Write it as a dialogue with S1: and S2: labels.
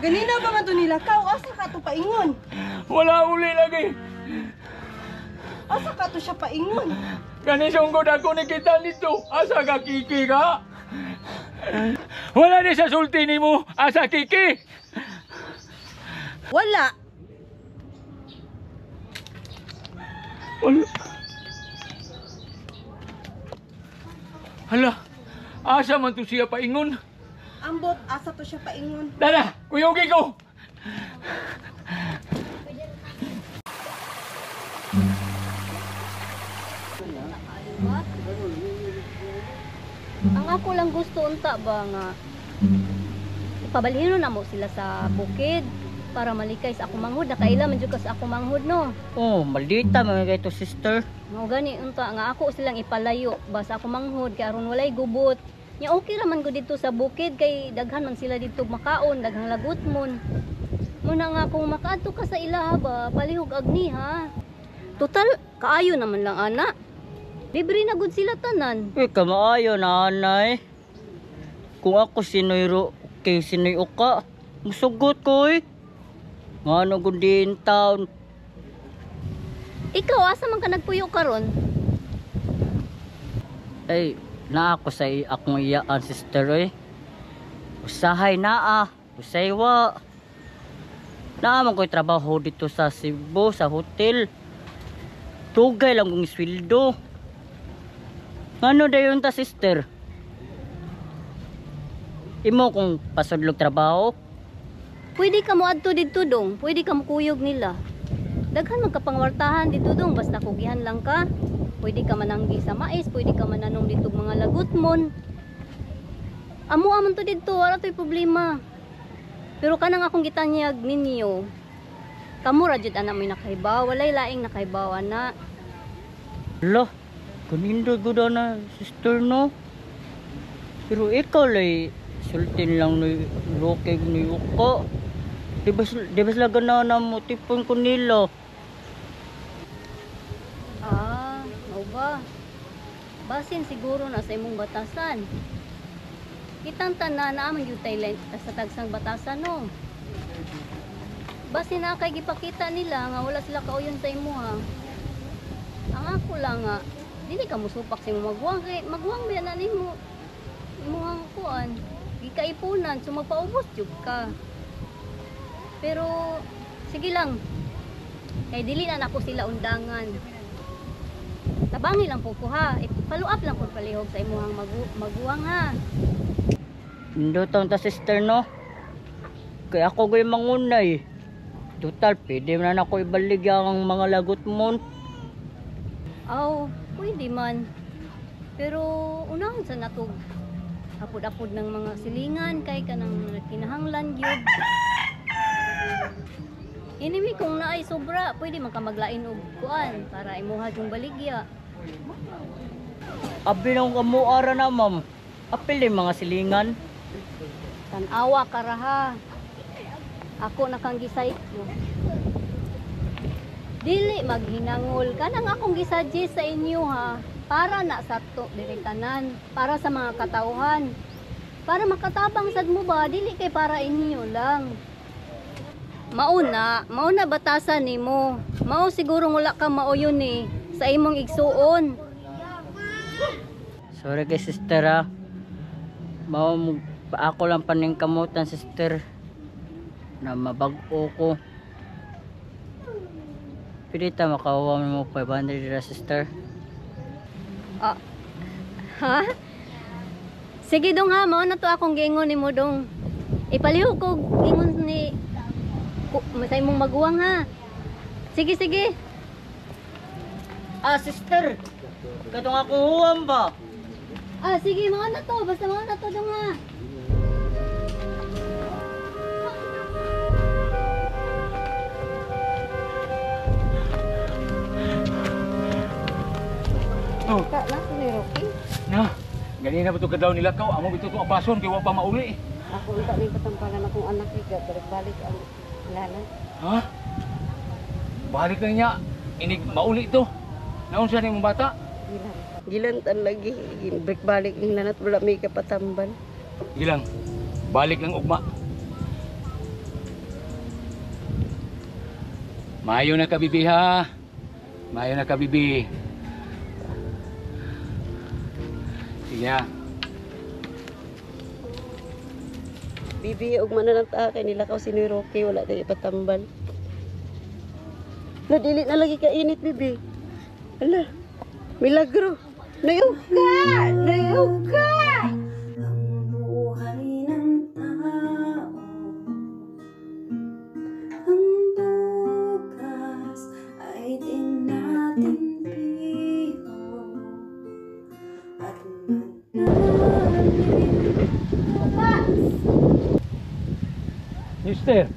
S1: Ganina ba nga to nilakaw? Asa ka to paingon?
S2: Wala uli lagi.
S1: Asa ka to siya paingon?
S2: Gani sunggod ako nakita dito. Asa ka Kiki ka? Wala ni sa sulti nimo. Asa Kiki?
S1: Wala.
S2: Wala. Hala. Asa man to siya paingon?
S1: Ambot, asa to siya paingon?
S2: Dala, kuyugi ko.
S3: Ang ako lang gusto unta ba nga ipabalhin na mo sila sa bukid para malikay sa ako manghud. Nakaila man jud ka sa ako manghud no.
S4: Oh, maldita mga kay to sister.
S3: Mao gani unta nga ako silang ipalayo ba sa ako manghud kay aron walay gubot. Nya okay ra man ko dito sa bukid kay daghan man sila dito makaon, daghang lagutmon. Muna nga kung makaadto ka sa ilaha ba, palihog agni ha. Total kaayo naman lang ana. Libre na gud sila tanan.
S4: Kamaayo na anay. Kung ako sinoyro kay sinoy uka, musugot ko eh. Ngano gud din taon.
S3: Ikaw asa man ka nagpuyo karon?
S4: Ay, na ako sa akong iyaan sister eh. Usahay naa, usay wa. Naman ko'y trabaho dito sa Cebu, sa hotel. Tugay lang kong sweldo. Ano dayon ta sister? Imo kung pasudlog trabaho?
S3: Pwede ka mo adto dito dong, pwede ka mo kuyog nila. Daghan magkapangwartahan dito dong, basta kugihan lang ka. Pwede ka mananggi sa mais, pwede ka mananong dito mga lagutmon. Amo amon to dito, wala to'y problema. Pero kanang akong gitanyag ninyo, kamura jud ana may nakahibaw, walay laing nakahibaw ana.
S4: Lo, kanindo gud na sister no. Pero ikaw lay sultin lang ni rokeg ni uko. Dibas laga na mo tipon ko nila.
S3: Mau ba? Basin siguro na sa imong batasan. Kitang tanan na amang yung Thailand sa tagsang batasan no. Basin na kay gipakita nila nga wala sila kauyon sa imo ha. Ang ako lang nga, dili ka musupak sa imong magwang kay magwang ba na nimo. Imong kuan, gikaipunan so magpaubos jud ka. Pero sige lang. Kay dili na nako sila undangan. Tabangi lang po ko ha. Follow up lang po palihog sa imuhang maguwang ha.
S4: Indo taon ta sister no. Kaya ako gay mangunay. Total pwede man ako ibalig ang mga lagot mo.
S3: Pwede man. Pero unahon sa natog apod-apod ng mga silingan kay kanang kinahanglan gyud. Anyway, kung naay sobra, pwede man ka maglain og kuan para imuha yung baligya.
S4: Abi nang kamuara na ma'am. Apil yung mga silingan.
S3: Tanawa ka ra ha. Ako nakang gisayt mo. Dili maghinangol kanang akong gisuggest sa inyo ha. Para na sa to diri tanan, para sa mga katauhan. Para makatabang sad mo ba, dili kay para inyo lang. Mauna batasan nimo. Mao siguro wala ka mauyon ni sa imong igsuon.
S4: Sorry kay sister ha. Ako lang paning kamutan sister. Na mabag-o ko. Pwede ta makahuwa mo 500 dira sister.
S3: Ha? Sige dong ha, mao na to akong gingon nimo dong. Ipalihog ko gingon ni sa imong maguwang ha. Sige.
S4: Sister. Katong akong huwam ba?
S3: Sige, mao na to, basta mao na to dong ha.
S2: Oh.
S1: Nasa ni Rocky?
S2: Na, ganina ba ito kadaw nila kaw? Amo ito itong apason kaya wala pa mauli.
S1: Ako unta ni patampalan akong anak iga balik ang lana.
S2: Ha? Balik na niya. Inig mauli ito. Naon siya ni mong bata?
S1: Gilan tan lagi balik ning nanat wala may kapatamban.
S2: Gilang, balik ng ugma. Mayo na ka, bibi, ha? Mayo na ka, bibi. Sige, ha?
S1: Bibi, ug man ta kay nila ka si ni Rocky wala tayo ipatambal. Na dili na lagi ka init, bibi. Ala. Milagro. Nayog ka! Nayog ka!
S5: Ang buhay ng tao, ang bukas ay tinatimpiho at manalig.
S2: Mister,